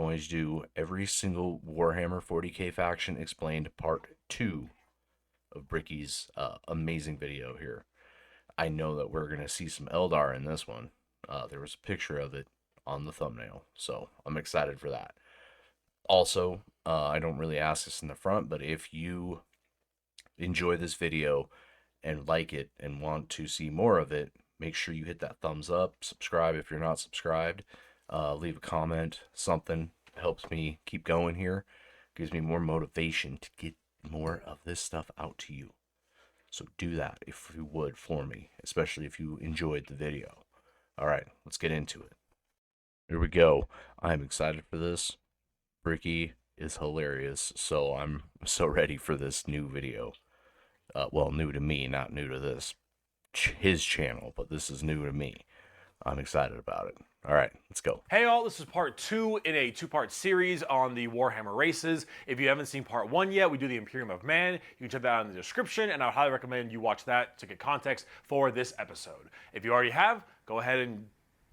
going to do every single Warhammer 40k faction explained part 2 of Bricky's amazing video here. I know that we're going to see some Eldar in this one. There was a picture of it on the thumbnail, so I'm excited for that. Also, I don't really ask this in the front, but if you enjoy this video and like it and want to see more of it, make sure you hit that thumbs up, subscribe if you're not subscribed, leave a comment, something helps me keep going here, gives me more motivation to get more of this stuff out to you. So do that if you would for me, especially if you enjoyed the video. All right, let's get into it. Here we go. I'm excited for this. Bricky is hilarious, so I'm so ready for this new video. Well, new to me, not new to his channel, but this is new to me. I'm excited about it. All right, let's go. Hey all, this is part 2 in a 2-part series on the Warhammer races. If you haven't seen part 1 yet, we do the Imperium of Man. You can check that out in the description, and I would highly recommend you watch that to get context for this episode. If you already have, go ahead and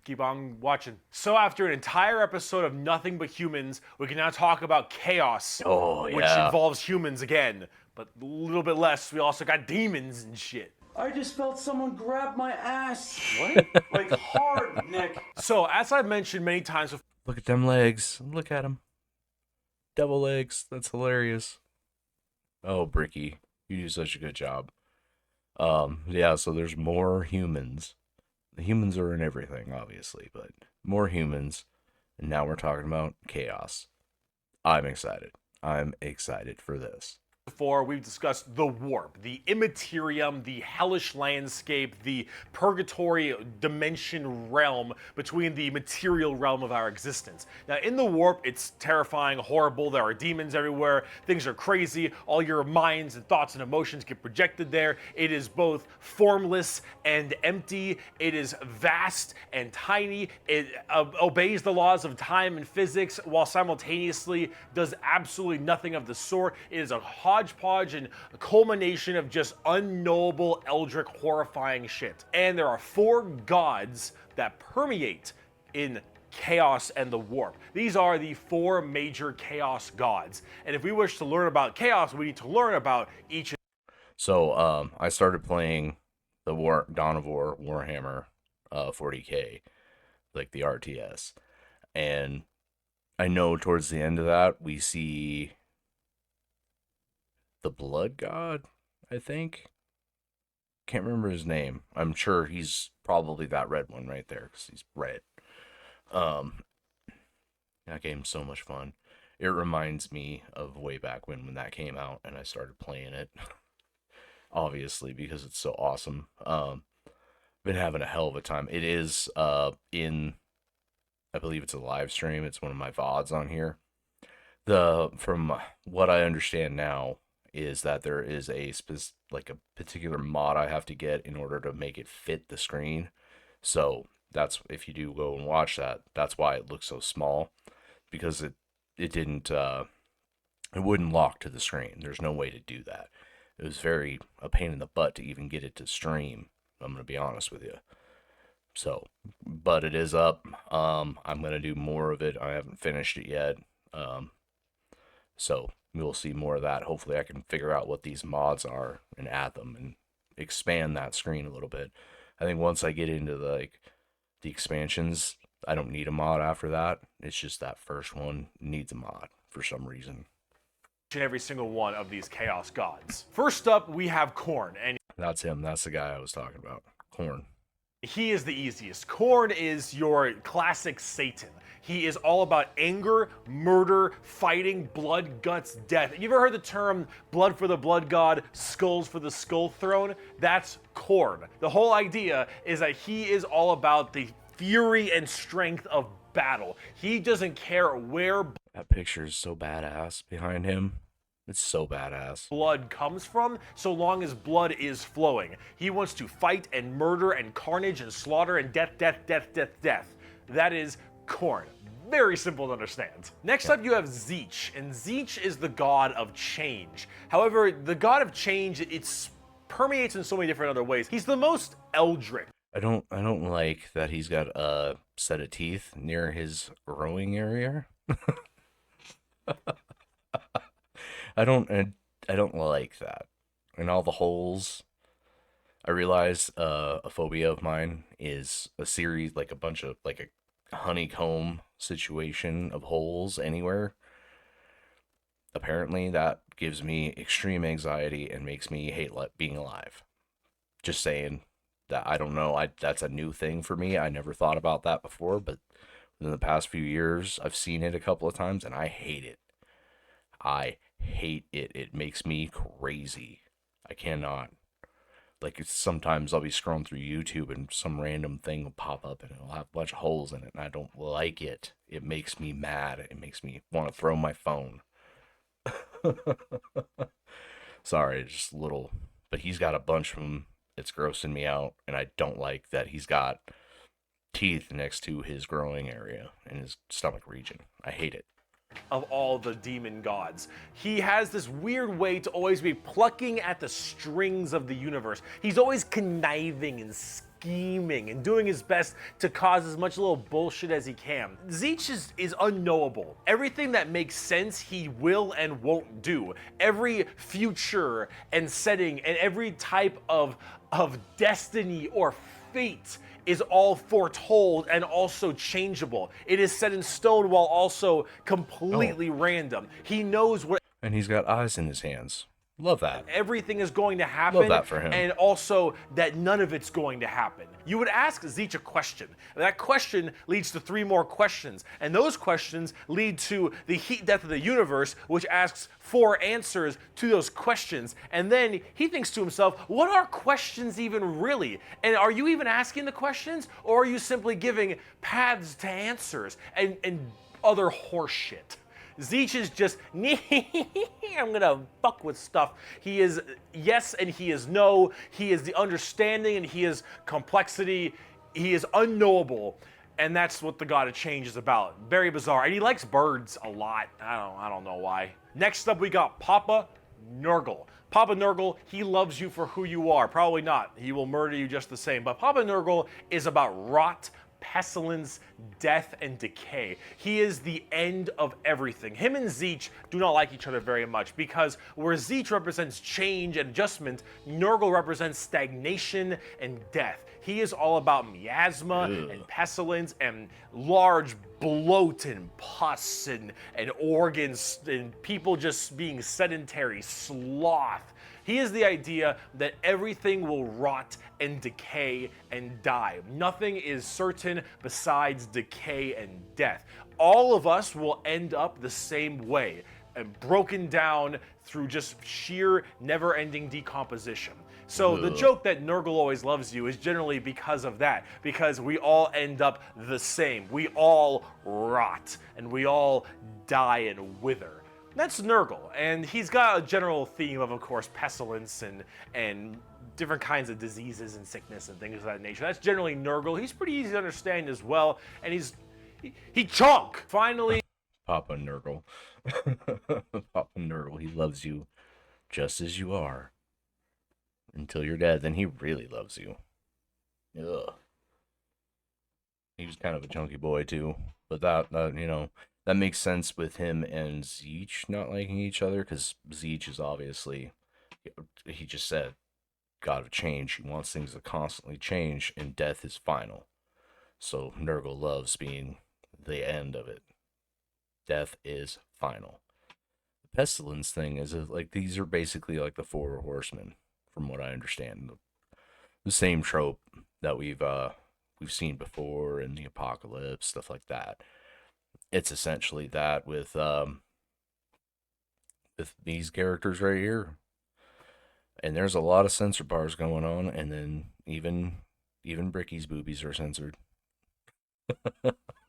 keep on watching. So after an entire episode of nothing but humans, we can now talk about chaos, which involves humans again, but a little bit less. We also got demons and shit. I just felt someone grab my ass. What? Like hard, Nick. So, as I've mentioned many times... Look at them legs. Look at them. Double legs. That's hilarious. Oh, Bricky. You do such a good job. Yeah, so there's more humans. The humans are in everything, obviously, but more humans. And now we're talking about chaos. I'm excited. I'm excited for this. Before, we've discussed the warp, the immaterium, the hellish landscape, the purgatory dimension realm between the material realm of our existence. Now, in the warp, it's terrifying, horrible, there are demons everywhere, things are crazy, all your minds and thoughts and emotions get projected there. It is both formless and empty, it is vast and tiny, it obeys the laws of time and physics while simultaneously does absolutely nothing of the sort. It is a hodgepodge and a culmination of just unknowable, eldritch, horrifying shit. And there are 4 gods that permeate in chaos and the warp. These are the 4 major chaos gods. And if we wish to learn about chaos, we need to learn about each. So I started playing the Dawn of War Warhammer 40k, like the RTS. And I know towards the end of that, we see the blood god, I think. Can't remember his name. I'm sure he's probably that red one right there because he's red. That game's so much fun. It reminds me of way back when that came out and I started playing it. Obviously, because it's so awesome. Been having a hell of a time. It is in, I believe it's a live stream. It's one of my VODs on here. From what I understand now, is that there is a particular mod I have to get in order to make it fit the screen. So that's, if you do go and watch that, that's why it looks so small, because it didn't it wouldn't lock to the screen. There's no way to do that. It was a pain in the butt to even get it to stream. I'm gonna be honest with you. So, but it is up. I'm gonna do more of it. I haven't finished it yet. So we'll see more of that. Hopefully I can figure out what these mods are and add them and expand that screen a little bit. I think once I get into the expansions, I don't need a mod after that. It's just that first one needs a mod for some reason. And every single one of these chaos gods. First up, we have Khorne, and that's him. That's the guy I was talking about. Khorne. He is the easiest. Khorne is your classic Satan. He is all about anger, murder, fighting, blood, guts, death. You ever heard the term blood for the blood god, skulls for the skull throne? That's Khorne. The whole idea is that he is all about the fury and strength of battle. He doesn't care where that picture is so badass behind him. It's so badass. Blood comes from, so long as blood is flowing. He wants to fight and murder and carnage and slaughter and death, death, death, death, death. That is Khorne. Very simple to understand. Next up you have Tzeentch, and Tzeentch is the god of change. However, the god of change, it permeates in so many different other ways. He's the most eldritch. I don't like that he's got a set of teeth near his rowing area. I don't I don't like that. And all the holes. I realize a phobia of mine is a series like a bunch of like a honeycomb situation of holes anywhere. Apparently, that gives me extreme anxiety and makes me hate being alive. Just saying that I don't know. That's a new thing for me. I never thought about that before, but in the past few years, I've seen it a couple of times and I hate it. I hate it. It makes me crazy. I cannot. Like it's sometimes I'll be scrolling through YouTube and some random thing will pop up and it'll have a bunch of holes in it and I don't like it. It makes me mad. It makes me want to throw my phone. Sorry, just a little. But he's got a bunch of them. It's grossing me out, and I don't like that he's got teeth next to his growing area in his stomach region. I hate it. Of all the demon gods, he has this weird way to always be plucking at the strings of the universe. He's always conniving and scheming and doing his best to cause as much little bullshit as he can. Tzeentch is unknowable. Everything that makes sense he will and won't do. Every future and setting and every type of destiny or fate is all foretold and also changeable. It is set in stone while also completely random. He knows what And he's got eyes in his hands. Love that. everything is going to happen. Love that for him. And also that none of it's going to happen. You would ask Tzeentch a question. That question leads to 3 more questions. And those questions lead to the heat death of the universe, which asks 4 answers to those questions. And then he thinks to himself, what are questions even really? And are you even asking the questions? Or are you simply giving paths to answers and other horseshit? Tzeentch is just, I'm gonna fuck with stuff. He is yes and he is no. He is the understanding and he is complexity. He is unknowable. And that's what the God of Change is about. Very bizarre. And he likes birds a lot. I don't know why. Next up we got Papa Nurgle. Papa Nurgle, he loves you for who you are. Probably not. He will murder you just the same. But Papa Nurgle is about rot, pestilence, death, and decay. He is the end of everything. Him and Tzeentch do not like each other very much because where Tzeentch represents change and adjustment, Nurgle represents stagnation and death. He is all about miasma and pestilence and large bloat and pus and organs and people just being sedentary, sloth. He is the idea that everything will rot and decay and die. Nothing is certain besides decay and death. All of us will end up the same way, and broken down through just sheer never-ending decomposition. So the joke that Nurgle always loves you is generally because of that, because we all end up the same. We all rot, and we all die and wither. That's Nurgle, and he's got a general theme of course, pestilence and different kinds of diseases and sickness and things of that nature. That's generally Nurgle. He's pretty easy to understand as well, and he chonk. Finally, Papa Nurgle. Papa Nurgle, he loves you just as you are. Until you're dead, then he really loves you. Ugh. He was kind of a chunky boy too, but that you know, that makes sense with him and Tzeentch not liking each other, because Tzeentch is obviously, he just said, God of change. He wants things to constantly change, and death is final. So Nurgle loves being the end of it. Death is final. The pestilence thing is like, these are basically like the 4 horsemen, from what I understand. The same trope that we've seen before in the apocalypse, stuff like that. It's essentially that with these characters right here. And there's a lot of censor bars going on, and then even Bricky's boobies are censored.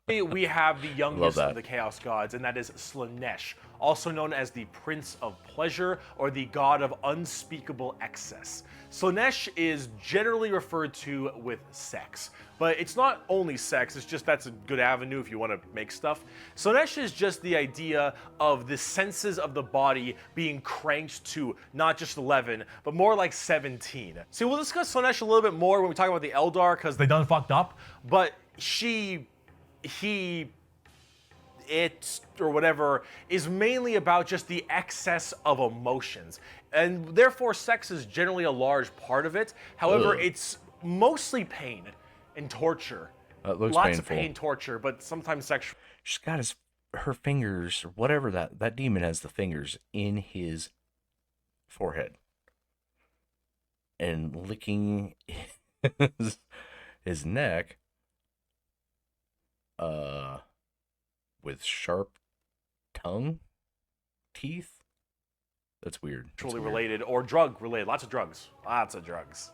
we have the youngest that. of the Chaos Gods, and that is Slaanesh, also known as the Prince of Pleasure or the God of Unspeakable Excess. Slaanesh is generally referred to with sex, but it's not only sex, it's just that's a good avenue if you want to make stuff. Slaanesh is just the idea of the senses of the body being cranked to not just 11, but more like 17. See, we'll discuss Slaanesh a little bit more when we talk about the Eldar, because they done fucked up, but it or whatever is mainly about just the excess of emotions. And therefore, sex is generally a large part of it. However, Ugh. it's mostly pain and torture. That looks Lots painful. of pain, torture, but sometimes sexual. She's got her fingers, or whatever that demon has the fingers in his forehead and licking his neck with sharp tongue teeth. That's weird. That's weird. Related or drug related. Lots of drugs.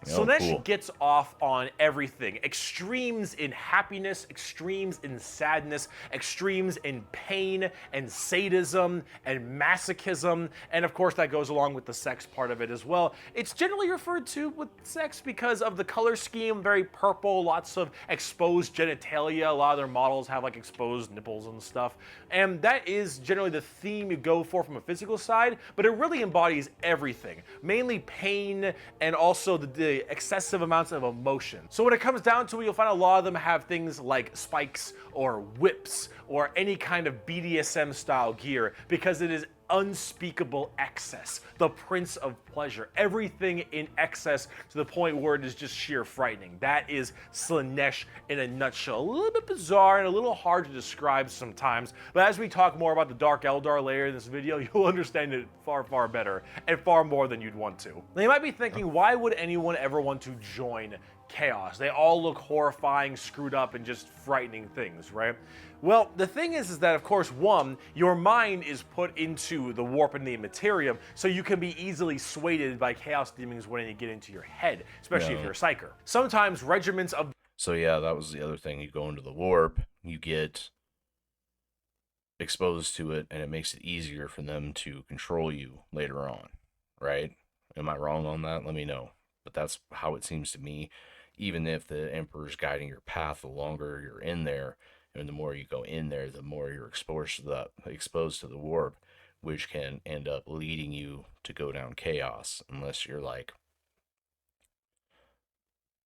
So Oh, then cool. she gets off on everything. Extremes in happiness, extremes in sadness, extremes in pain and sadism and masochism. And of course that goes along with the sex part of it as well. It's generally referred to with sex because of the color scheme, very purple, lots of exposed genitalia. A lot of their models have like exposed nipples and stuff. And that is generally the theme you go for from a physical side, but it really embodies everything, mainly pain and also the excessive amounts of emotion. So when it comes down to it, you'll find a lot of them have things like spikes or whips or any kind of BDSM style gear because it is unspeakable excess, the prince of pleasure, everything in excess to the point where it is just sheer frightening. That is Slaanesh in a nutshell. A little bit bizarre and a little hard to describe sometimes, but as we talk more about the Dark Eldar later in this video, you'll understand it far, far better and far more than you'd want to. Now you might be thinking, why would anyone ever want to join Chaos? They all look horrifying, screwed up, and just frightening things, right? Well, the thing is that, of course, one, your mind is put into the warp and the immaterium, so you can be easily swayed by chaos demons when they get into your head, especially if you're a psyker. Sometimes regiments of... So yeah, that was the other thing. You go into the warp, you get exposed to it, and it makes it easier for them to control you later on, right? Am I wrong on that? Let me know. But that's how it seems to me. Even if the Emperor's guiding your path, the longer you're in there, and the more you go in there, the more you're exposed to the warp, which can end up leading you to go down chaos, unless you're like,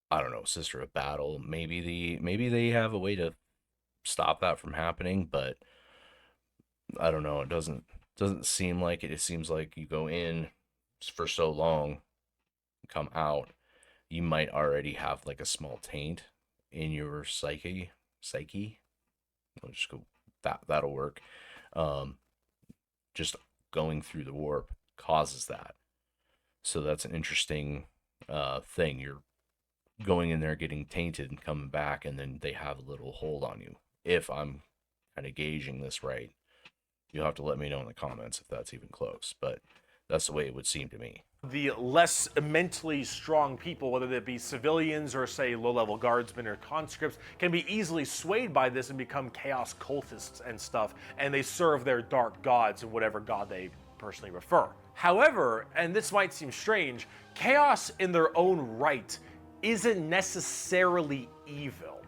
I don't know, Sister of Battle. Maybe they have a way to stop that from happening, but I don't know. It doesn't seem like it. It seems like you go in for so long, come out, you might already have like a small taint in your psyche. I'll just go that'll work. Just going through the warp causes that. So that's an interesting thing. You're going in there, getting tainted, and coming back, and then they have a little hold on you. If I'm kind of gauging this right, you'll have to let me know in the comments if that's even close. But that's the way it would seem to me. The less mentally strong people, whether they be civilians or say low-level guardsmen or conscripts, can be easily swayed by this and become chaos cultists and stuff, and they serve their dark gods and whatever god they personally prefer. However, and this might seem strange, chaos in their own right isn't necessarily evil.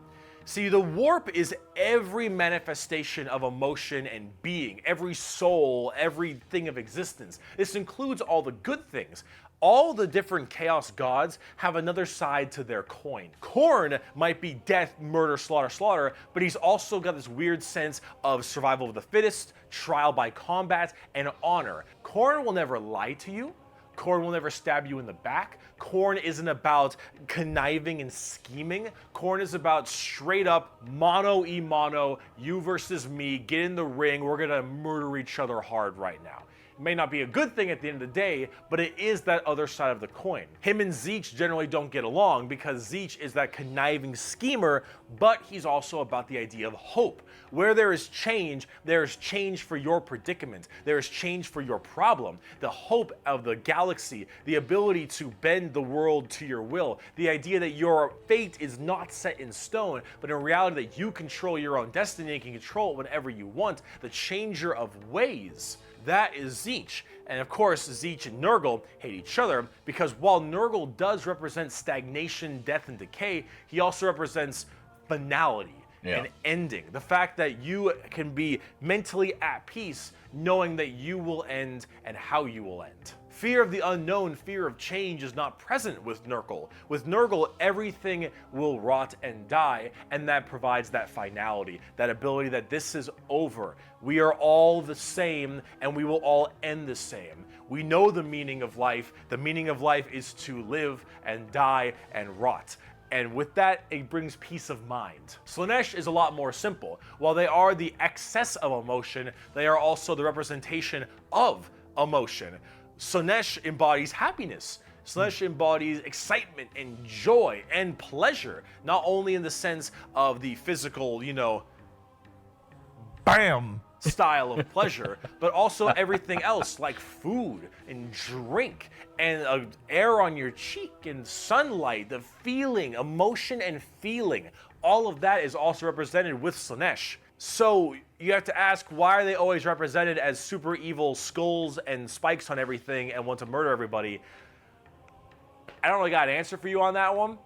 See, the warp is every manifestation of emotion and being, every soul, everything of existence. This includes all the good things. All the different chaos gods have another side to their coin. Khorne might be death, murder, slaughter, slaughter, but he's also got this weird sense of survival of the fittest, trial by combat, and honor. Khorne will never lie to you. Khorne will never stab you in the back. Khorne isn't about conniving and scheming. Khorne is about straight up mano-y-mano, you versus me, get in the ring, we're gonna murder each other hard right now. It may not be a good thing at the end of the day, but it is that other side of the coin. Him and Tzeentch generally don't get along because Tzeentch is that conniving schemer, but he's also about the idea of hope. Where there is change for your predicament. There is change for your problem. The hope of the galaxy, the ability to bend the world to your will, the idea that your fate is not set in stone, but in reality that you control your own destiny and can control it whenever you want, the changer of ways. That is Tzeentch. And of course, Tzeentch and Nurgle hate each other because while Nurgle does represent stagnation, death, and decay, he also represents finality and ending. The fact that you can be mentally at peace knowing that you will end and how you will end. Fear of the unknown, fear of change is not present with Nurgle. With Nurgle, everything will rot and die, and that provides that finality, that ability that this is over. We are all the same, and we will all end the same. We know the meaning of life. The meaning of life is to live and die and rot. And with that, it brings peace of mind. Slaanesh is a lot more simple. While they are the excess of emotion, they are also the representation of emotion. Slaanesh embodies happiness. Slaanesh embodies excitement and joy and pleasure, not only in the sense of the physical, bam style of pleasure, but also everything else like food and drink and air on your cheek and sunlight, the feeling, emotion and feeling. All of that is also represented with Slaanesh. So you have to ask, why are they always represented as super evil skulls and spikes on everything and want to murder everybody? I don't really got an answer for you on that one.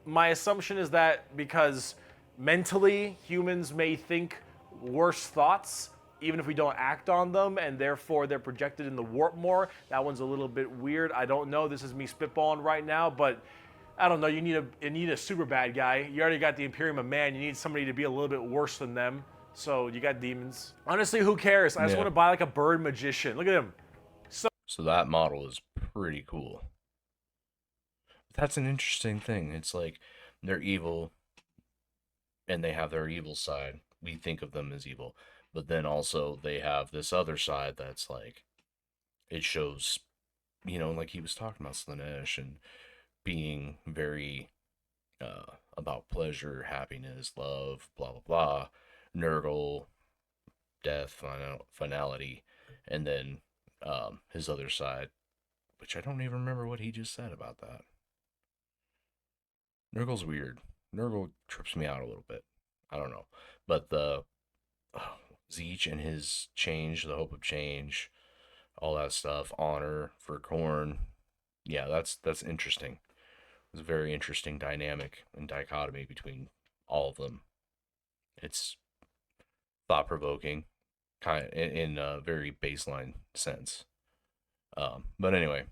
My assumption is that because mentally humans may think worse thoughts even if we don't act on them, and therefore they're projected in the warp more. That one's a little bit weird. I don't know. This is me spitballing right now, but I don't know. You need a super bad guy. You already got the Imperium of Man. You need somebody to be a little bit worse than them. So you got demons. Honestly, who cares? I just want to buy like a bird magician. Look at him. So that model is pretty cool. That's an interesting thing. It's like they're evil and they have their evil side. We think of them as evil. But then also they have this other side that's like, it shows, like he was talking about Slaanesh and being very about pleasure, happiness, love, blah, blah, blah. Nurgle, death, finality. And then his other side, which I don't even remember what he just said about that. Nurgle's weird. Nurgle trips me out a little bit. I don't know. But the Zeech and his change, the hope of change, all that stuff, honor for Khorne. Yeah, that's interesting. It's a very interesting dynamic and dichotomy between all of them. It's thought-provoking, kind of in a very baseline sense. But anyway,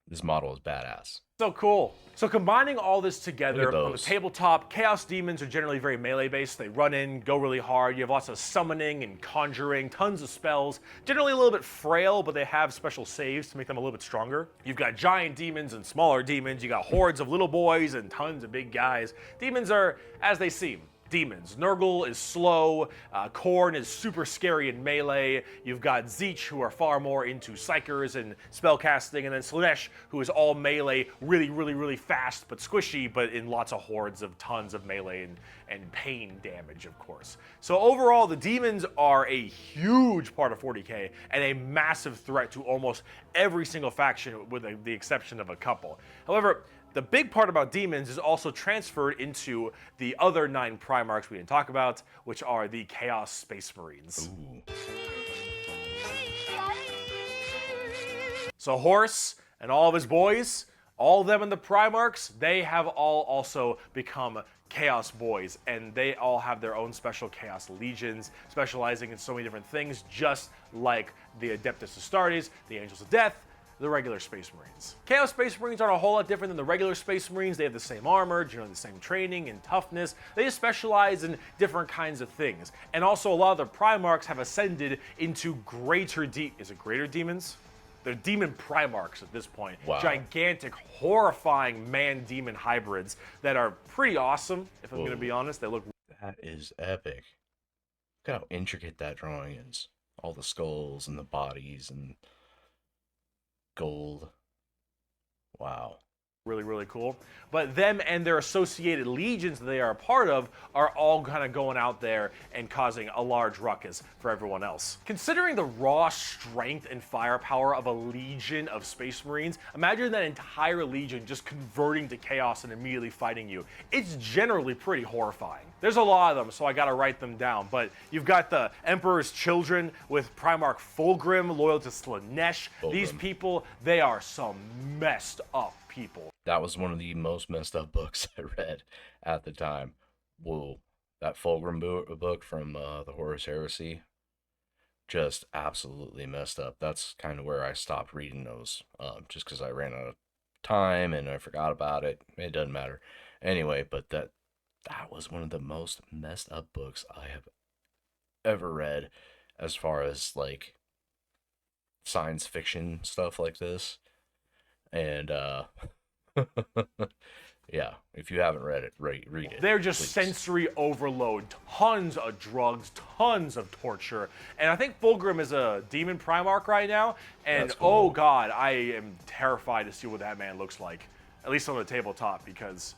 this model is badass. So cool. So combining all this together on the tabletop, Chaos Demons are generally very melee based. They run in, go really hard. You have lots of summoning and conjuring, tons of spells. Generally a little bit frail, but they have special saves to make them a little bit stronger. You've got giant demons and smaller demons. You got hordes of little boys and tons of big guys. Demons are as they seem. Demons. Nurgle is slow, Khorne is super scary in melee, you've got Zeech who are far more into psychers and spellcasting, and then Slaanesh who is all melee, really, really, really fast but squishy, but in lots of hordes of tons of melee and pain damage, of course. So overall, the demons are a huge part of 40k and a massive threat to almost every single faction with the exception of a couple. However, the big part about demons is also transferred into the other 9 Primarchs we didn't talk about, which are the Chaos Space Marines. Ooh. So Horus and all of his boys, all of them in the Primarchs, they have all also become Chaos Boys, and they all have their own special Chaos Legions, specializing in so many different things, just like the Adeptus Astartes, the Angels of Death, the regular Space Marines. Chaos Space Marines aren't a whole lot different than the regular Space Marines. They have the same armor, generally the same training and toughness. They just specialize in different kinds of things. And also a lot of the Primarchs have ascended into greater is it greater demons? They're demon Primarchs at this point. Wow. Gigantic, horrifying man-demon hybrids that are pretty awesome, if I'm going to be honest. They look... That is epic. Look how intricate that drawing is. All the skulls and the bodies and gold. Wow. Really, really cool. But them and their associated legions that they are a part of are all kind of going out there and causing a large ruckus for everyone else. Considering the raw strength and firepower of a legion of Space Marines, imagine that entire legion just converting to chaos and immediately fighting you. It's generally pretty horrifying. There's a lot of them, so I gotta write them down, but you've got the Emperor's Children with Primarch Fulgrim, loyal to Slaanesh. These people, they are some messed up people. That was one of the most messed up books I read at the time. Whoa, that Fulgrim book from the Horus Heresy. just absolutely messed up. That's kind of where I stopped reading those, just because I ran out of time and I forgot about it. It doesn't matter. Anyway, but that was one of the most messed up books I have ever read as far as like science fiction stuff like this. And yeah, if you haven't read it, read it. They're just please. sensory overload, tons of drugs, tons of torture. And I think Fulgrim is a demon Primarch right now. And That's cool. oh god, I am terrified to see what that man looks like. At least on the tabletop, because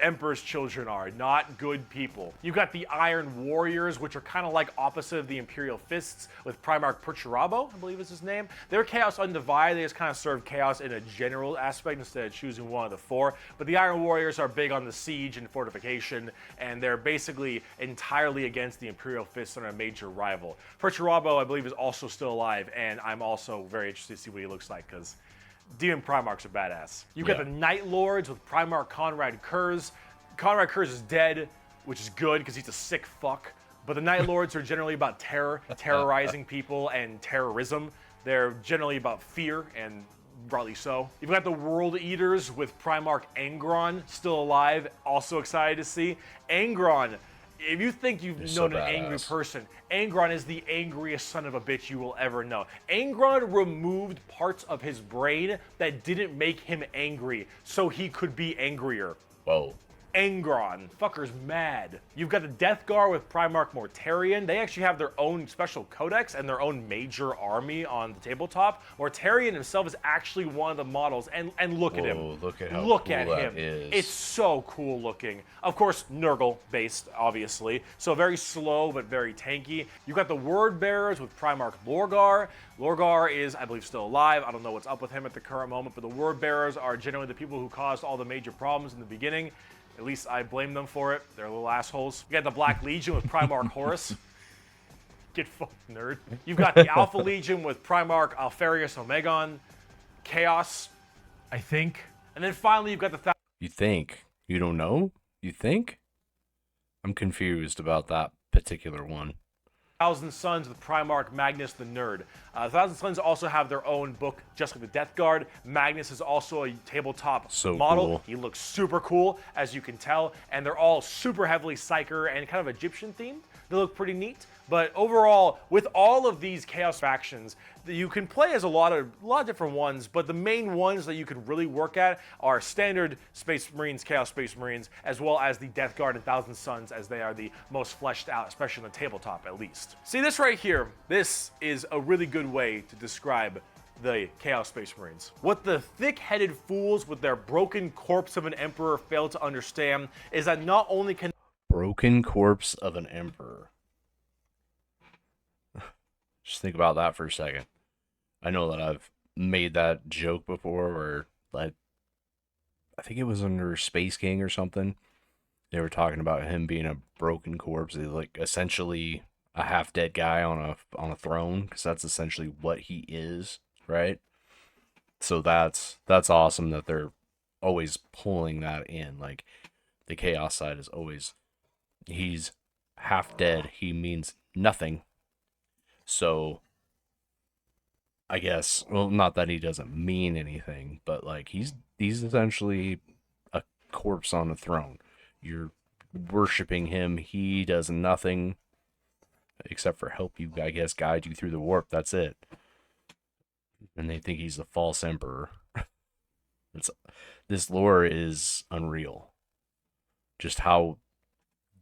Emperor's children are not good people. You've got the Iron Warriors, which are kind of like opposite of the Imperial Fists, with Primarch Perturabo, I believe is his name. They're Chaos Undivided. They just kind of serve Chaos in a general aspect instead of choosing one of the four. But the Iron Warriors are big on the siege and fortification, and they're basically entirely against the Imperial Fists and are a major rival. Perturabo, I believe, is also still alive, and I'm also very interested to see what he looks like, because Demon Primarchs are badass. You've got the Night Lords with Primarch Conrad Kurz. Conrad Kurz is dead, which is good because he's a sick fuck. But the Night Lords are generally about terror, terrorizing people, and terrorism. They're generally about fear, and rightly so. You've got the World Eaters with Primarch Angron, still alive, also excited to see. Angron, if you think you've known an angry person, Angron is the angriest son of a bitch you will ever know. Angron removed parts of his brain that didn't make him angry, so he could be angrier. Whoa. Angron. Fucker's mad. You've got the Death Guard with Primarch Mortarion. They actually have their own special codex and their own major army on the tabletop. Mortarion himself is actually one of the models, and look at him. Look at how look cool at that him. is. It's so cool looking. Of course, Nurgle based, obviously. So very slow but very tanky. You've got the Word Bearers with Primarch Lorgar. Lorgar is, I believe, still alive. I don't know what's up with him at the current moment, but the Word Bearers are generally the people who caused all the major problems in the beginning. At least I blame them for it. They're little assholes. You got the Black Legion with Primarch Horus. Get fucked, nerd. You've got the Alpha Legion with Primarch Alfarius Omegon. Chaos, I think. And then finally, you've got the... You think? You don't know? You think? I'm confused about that particular one. Thousand Sons with Primarch Magnus the Nerd. Thousand Sons also have their own book, just like the Death Guard. Magnus is also a tabletop model. Cool. He looks super cool, as you can tell, and they're all super heavily Psyker and kind of Egyptian themed. They look pretty neat. But overall, with all of these Chaos factions, you can play as a lot of different ones, but the main ones that you can really work at are standard Space Marines, Chaos Space Marines, as well as the Death Guard and Thousand Sons, as they are the most fleshed out, especially on the tabletop at least. See this right here? This is a really good way to describe the Chaos Space Marines. What the thick-headed fools with their broken corpse of an emperor fail to understand is that not only can Broken corpse of an emperor. Just think about that for a second. I know that I've made that joke before where, like, I think it was under Space King or something. They were talking about him being a broken corpse. He's like essentially a half-dead guy on a throne, because that's essentially what he is, right? So that's awesome that they're always pulling that in. Like, the Chaos side is always, he's half dead. He means nothing. So I guess, well, not that he doesn't mean anything, but like he's essentially a corpse on a throne. You're worshiping him. He does nothing except for help you, I guess, guide you through the warp. That's it. And they think he's the false emperor. This lore is unreal. Just how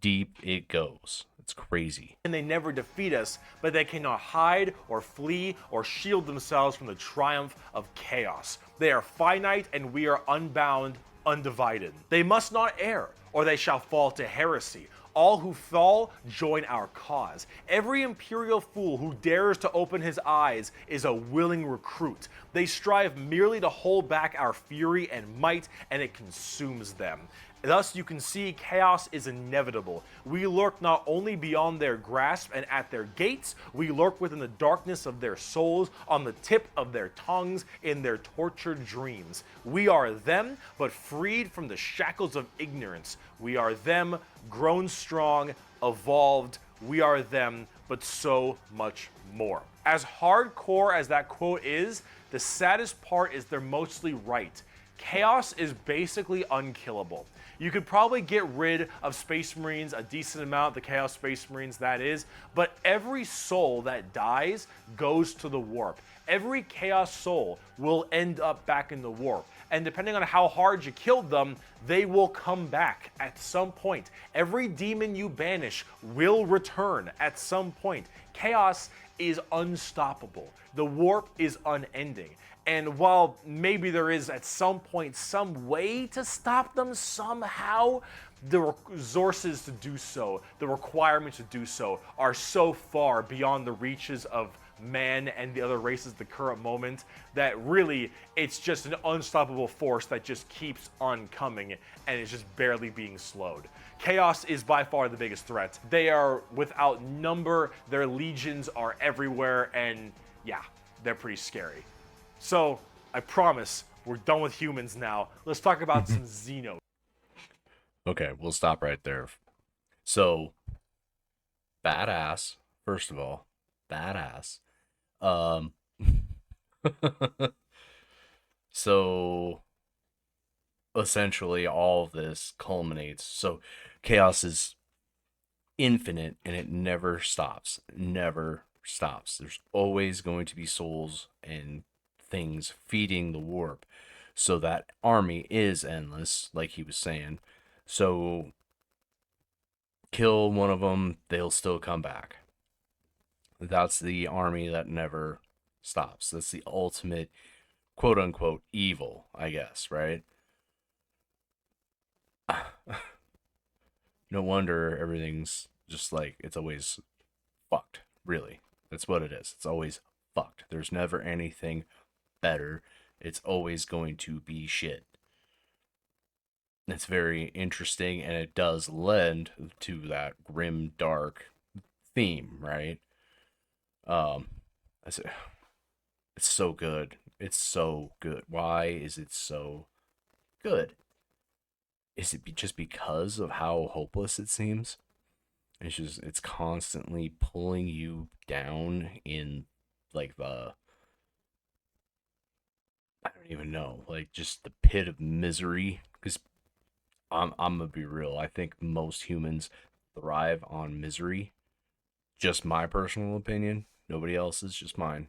deep it goes. It's crazy. And they never defeat us, but they cannot hide or flee or shield themselves from the triumph of chaos. They are finite and we are unbound, undivided. They must not err, or they shall fall to heresy. All who fall join our cause. Every imperial fool who dares to open his eyes is a willing recruit. They strive merely to hold back our fury and might, and it consumes them. Thus, you can see chaos is inevitable. We lurk not only beyond their grasp and at their gates, we lurk within the darkness of their souls, on the tip of their tongues, in their tortured dreams. We are them, but freed from the shackles of ignorance. We are them, grown strong, evolved. We are them, but so much more. As hardcore as that quote is, the saddest part is they're mostly right. Chaos is basically unkillable. You could probably get rid of Space Marines, a decent amount, the Chaos Space Marines that is, but every soul that dies goes to the warp. Every Chaos soul will end up back in the warp. And depending on how hard you killed them, they will come back at some point. Every demon you banish will return at some point. Chaos is unstoppable. The warp is unending. And while maybe there is at some point some way to stop them somehow, the resources to do so, the requirements to do so, are so far beyond the reaches of man and the other races at the current moment that really it's just an unstoppable force that just keeps on coming and is just barely being slowed. Chaos is by far the biggest threat. They are without number, their legions are everywhere, and yeah, they're pretty scary. So, I promise, we're done with humans now. Let's talk about some Xeno. Okay, we'll stop right there. So, badass, first of all, badass. Um, so, essentially, all of this culminates. So, chaos is infinite and it never stops. Never stops. There's always going to be souls and things feeding the warp. So that army is endless, like he was saying. So kill one of them, they'll still come back. That's the army that never stops. That's the ultimate quote unquote evil, I guess, right? No wonder everything's just like it's always fucked, really. That's what it is. It's always fucked. There's never anything better. It's always going to be shit. It's very interesting, and it does lend to that grim, dark theme, right? Um, I said, it's so good. It's so good. Why is it so good? Is it just because of how hopeless it seems? It's constantly pulling you down in like I don't even know, like just the pit of misery. Because I'm gonna be real. I think most humans thrive on misery. Just my personal opinion. Nobody else's, just mine.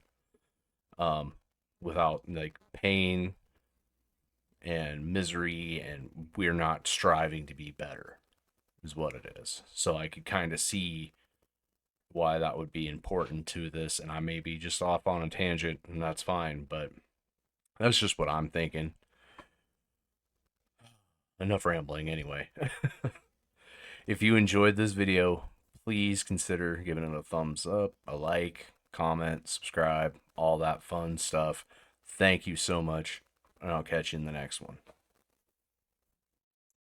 Um, Without like pain and misery, and we're not striving to be better, is what it is. So I could kind of see why that would be important to this, and I may be just off on a tangent, and that's fine, but that's just what I'm thinking. Enough rambling anyway. If you enjoyed this video, please consider giving it a thumbs up, a like, comment, subscribe, all that fun stuff. Thank you so much, and I'll catch you in the next one.